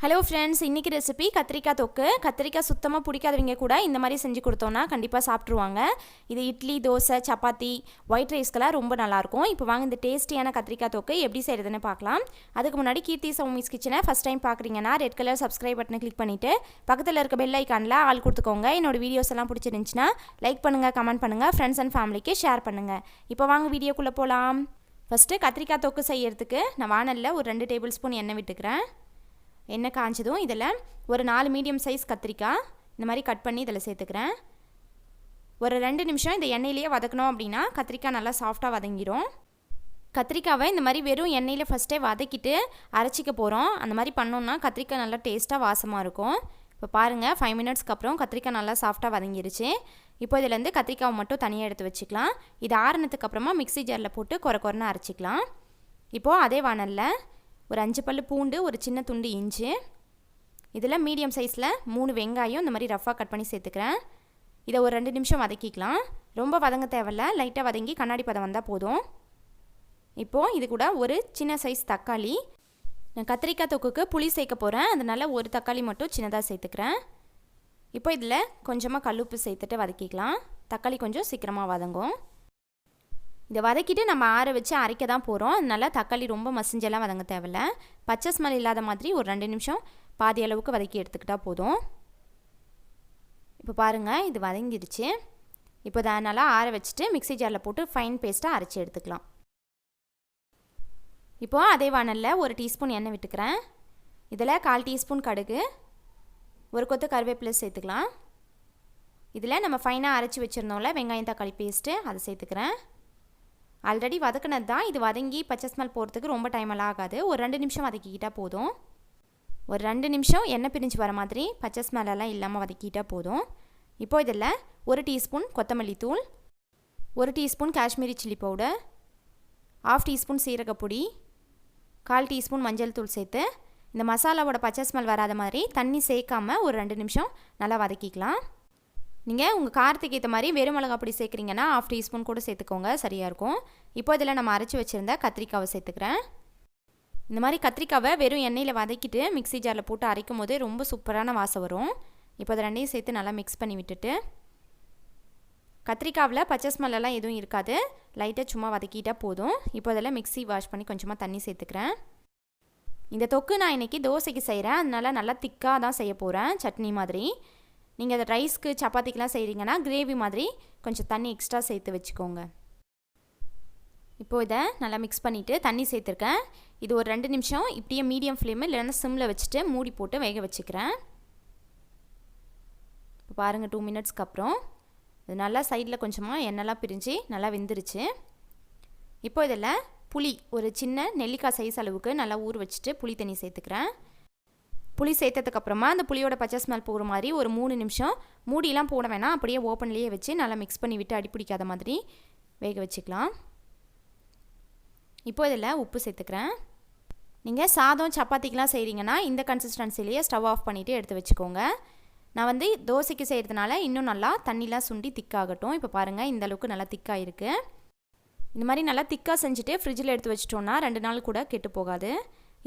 Hello friends, இன்றைக்கி recipe கத்திரிக்காய் தொக்கு. கத்திரிக்காய் சுத்தமாக பிடிக்காதவங்க கூட இந்த மாதிரி செஞ்சு கொடுத்தோன்னா கண்டிப்பாக சாப்பிட்ருவாங்க. இது இட்லி, தோசை, சப்பாத்தி, ஒயிட் ரைஸ்க்கெல்லாம் ரொம்ப நல்லாயிருக்கும். இப்போ வாங்க இந்த டேஸ்டியான கத்திரிக்காய் தொக்கு எப்படி செய்கிறதுன்னு பார்க்கலாம். அதுக்கு முன்னாடி கீர்த்தி சௌமிஸ் கிச்சனை ஃபஸ்ட் டைம் பார்க்குறீங்கன்னா ரெட் கலர் சப்ஸ்கிரைப் பட்டனை கிளிக் பண்ணிவிட்டு பக்கத்தில் இருக்க பெல் ஐக்கானில் ஆல் கொடுத்துக்கோங்க. என்னோடய வீடியோஸ் எல்லாம் பிடிச்சிருந்துச்சுன்னா லைக் பண்ணுங்கள், கமெண்ட் பண்ணுங்கள், ஃப்ரெண்ட்ஸ் அண்ட் ஃபேமிலிக்கு ஷேர் பண்ணுங்கள். இப்போ வாங்க வீடியோக்குள்ளே போகலாம். ஃபஸ்ட்டு கத்திரிக்காய் தொக்கு செய்கிறதுக்கு நான் வானலில் ஒரு 2 டேபிள் ஸ்பூன் எண்ணெய் விட்டுக்கிறேன். எண்ணெய் காய்ச்சதும் இதில் ஒரு 4 மீடியம் சைஸ் கத்திரிக்காய் இந்த மாதிரி கட் பண்ணி இதில் சேர்த்துக்கிறேன். ஒரு 2 நிமிஷம் இந்த எண்ணெயிலேயே வதக்கணும் அப்படின்னா கத்திரிக்காய் நல்லா சாஃப்டாக வதங்கிடும். கத்திரிக்காவை இந்த மாதிரி வெறும் எண்ணெயில் ஃபஸ்ட்டே வதக்கிட்டு அரைச்சிக்க போகிறோம். அந்த மாதிரி பண்ணோன்னா கத்திரிக்காய் நல்லா டேஸ்ட்டாக வாசமாக இருக்கும். இப்போ பாருங்கள், 5 மினிட்ஸ்க்கு அப்புறம் கத்திரிக்காய் நல்லா சாஃப்டாக வதங்கிருச்சு. இப்போ இதிலேருந்து கத்திரிக்காவை மட்டும் தனியாக எடுத்து வச்சுக்கலாம். இது ஆறுனதுக்கு அப்புறமா மிக்ஸி ஜாரில் போட்டு கொரன்னு அரைச்சிக்கலாம். இப்போது அதே வானலில் ஒரு 5 பல்லு பூண்டு, ஒரு சின்ன துண்டு இஞ்சி, இதில் மீடியம் சைஸில் 3 வெங்காயம் இந்த மாதிரி ரஃபாக கட் பண்ணி சேர்த்துக்கிறேன். இதை ஒரு 2 நிமிஷம் வதக்கிக்கலாம். ரொம்ப வதங்க தேவையில்ல, லைட்டாக வதங்கி கண்ணாடி பதம் வந்தால் போதும். இப்போது இது கூட ஒரு சின்ன சைஸ் தக்காளி, நான் கத்திரிக்காய் தொக்குக்கு புளி சேர்க்க போகிறேன், அதனால் ஒரு தக்காளி மட்டும் சின்னதாக சேர்த்துக்கிறேன். இப்போ இதில் கொஞ்சமாக கல்லுப்பு சேர்த்துட்டு வதக்கிக்கலாம். தக்காளி கொஞ்சம் சீக்கிரமாக வதங்கும். இதை வதக்கிட்டு நம்ம ஆற வச்சு அரைக்க தான் போகிறோம். அதனால் தக்காளி ரொம்ப மசிஞ்செல்லாம் வதங்க தேவையில்ல. பச்சை ஸ்மெல் இல்லாத மாதிரி ஒரு 2 நிமிஷம் பாதி அளவுக்கு வதக்கி எடுத்துக்கிட்டால் போதும். இப்போ பாருங்கள், இது வதங்கிடுச்சு. இப்போ இதை நல்லா ஆற வச்சுட்டு மிக்ஸி ஜாரில் போட்டு ஃபைன் பேஸ்ட்டாக அரைச்சி எடுத்துக்கலாம். இப்போது அதே வானலில் ஒரு டீஸ்பூன் எண்ணெய் விட்டுக்கிறேன். இதில் 1/4 டீஸ்பூன் கடுகு, ஒரு கொத்து கருவேப்பிலை சேர்த்துக்கலாம். இதில் நம்ம ஃபைனாக அரைச்சி வச்சுருந்தோம்ல வெங்காயம் தக்காளி பேஸ்ட்டு, அதை சேர்த்துக்கிறேன். ஆல்ரெடி வதக்கினது தான், இது வதங்கி பச்சை ஸ்மெல் போகிறதுக்கு ரொம்ப டைம் எல்லாம் ஆகாது. ஒரு 2 நிமிஷம் வதக்கிக்கிட்டால் போதும். ஒரு 2 நிமிஷம் எண்ணெய் பிரிஞ்சு வர மாதிரி பச்சை ஸ்மெல்லாம் இல்லாமல் வதக்கிட்டால் போதும். இப்போ இதில் 1 டீஸ்பூன் கொத்தமல்லி தூள், 1 teaspoon Kashmiri chilli powder, 1/2 teaspoon சீரகப்பொடி, 1/4 டீஸ்பூன் மஞ்சள் தூள் சேர்த்து இந்த மசாலாவோட பச்சை ஸ்மெல் வராத மாதிரி தண்ணி சேர்க்காமல் ஒரு 2 நிமிஷம் நல்லா வதக்கிக்கலாம். நீங்கள் உங்கள் காரத்துக்கு ஏற்ற மாதிரி வெறும் மிளகா பொடி சேர்க்குறீங்கன்னா 1/2 டீஸ்பூன் கூட சேர்த்துக்கோங்க, சரியாக இருக்கும். இப்போ இதில் நம்ம அரைச்சி வச்சுருந்த கத்திரிக்காவை சேர்த்துக்கிறேன். இந்த மாதிரி கத்திரிக்காவை வெறும் எண்ணெயில் வதக்கிட்டு மிக்ஸி ஜாரில் போட்டு அரைக்கும் போது ரொம்ப சூப்பரான வாசம் வரும். இப்போ அதை 2ஐயும் சேர்த்து நல்லா மிக்ஸ் பண்ணி விட்டுட்டு, கத்திரிக்காவில் பச்சை ஸ்மெல்லாம் எதுவும் இருக்காது, லைட்டாக சும்மா வதக்கிட்டால் போதும். இப்போ அதில் மிக்ஸி வாஷ் பண்ணி கொஞ்சமாக தண்ணி சேர்த்துக்கிறேன். இந்த தொக்கு நான் இன்றைக்கி தோசைக்கு செய்கிறேன், அதனால் நல்லா திக்காக தான் செய்ய போகிறேன், சட்னி மாதிரி. நீங்கள் அதை ரைஸ்க்கு சப்பாத்திக்கெலாம் செய்கிறீங்கன்னா கிரேவி மாதிரி கொஞ்சம் தண்ணி எக்ஸ்ட்ரா சேர்த்து வச்சுக்கோங்க. இப்போது இதை நல்லா மிக்ஸ் பண்ணிவிட்டு தண்ணி சேர்த்துருக்கேன். இது ஒரு 2 நிமிஷம் இப்படியே மீடியம் ஃப்ளேமில் இல்லைன்னா சிம்மில் வச்சுட்டு மூடி போட்டு வேக வச்சுக்கிறேன். இப்போ பாருங்கள், 2 மினிட்ஸ்க்கு அப்புறம் இது நல்லா சைடில் கொஞ்சமாக எண்ணெய்லாம் பிரிஞ்சு நல்லா வெந்துருச்சு. இப்போ இதில் புளி ஒரு சின்ன நெல்லிக்காய் சைஸ் அளவுக்கு நல்லா ஊற வச்சுட்டு புளி தண்ணி சேர்த்துக்கிறேன். புளி சேர்த்ததுக்கப்புறமா அந்த புளியோட பச்சை ஸ்மெல் போகிற மாதிரி ஒரு 3 நிமிஷம் மூடிலாம் போட வேணாம், அப்படியே ஓப்பன்லேயே வச்சு நல்லா மிக்ஸ் பண்ணி விட்டு அடி பிடிக்காத மாதிரி வேக வச்சுக்கலாம். இப்போ இதில் உப்பு சேர்த்துக்கிறேன். நீங்கள் சாதம் சப்பாத்திக்கெலாம் செய்கிறீங்கன்னா இந்த கன்சிஸ்டன்சிலேயே ஸ்டவ் ஆஃப் பண்ணிவிட்டு எடுத்து வச்சுக்கோங்க. நான் வந்து தோசைக்கு செய்கிறதுனால இன்னும் நல்லா தண்ணிலாம் சுண்டி திக்காகட்டும். இப்போ பாருங்கள், இந்த அளவுக்கு நல்லா திக்காக இருக்குது. இந்த மாதிரி நல்லா திக்காக செஞ்சுட்டு ஃப்ரிட்ஜில் எடுத்து வச்சிட்டோன்னா 2 நாள் கூட கெட்டு போகாது.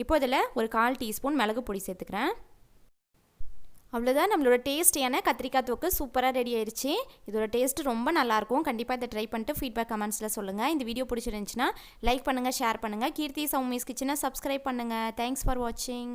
இப்போ இதில் ஒரு 1/4 டீஸ்பூன் மிளகு பொடி சேர்த்துக்கிறேன். அவ்வளோதான், நம்மளோட டேஸ்டியான கத்திரிக்காய் தொக்கு சூப்பராக ரெடி ஆயிடுச்சு. இதோட டேஸ்ட்டு ரொம்ப நல்லாயிருக்கும். கண்டிப்பாக இதை ட்ரை பண்ணிட்டு ஃபீட்பேக் கமெண்ட்ஸில் சொல்லுங்கள். இந்த வீடியோ பிடிச்சிருந்துச்சுன்னா லைக் பண்ணுங்கள், ஷேர் பண்ணுங்கள். கீர்த்தி சௌமிஸ் கிச்சனை சப்ஸ்கிரைப் பண்ணுங்கள். தேங்க்ஸ் ஃபார் வாட்சிங்.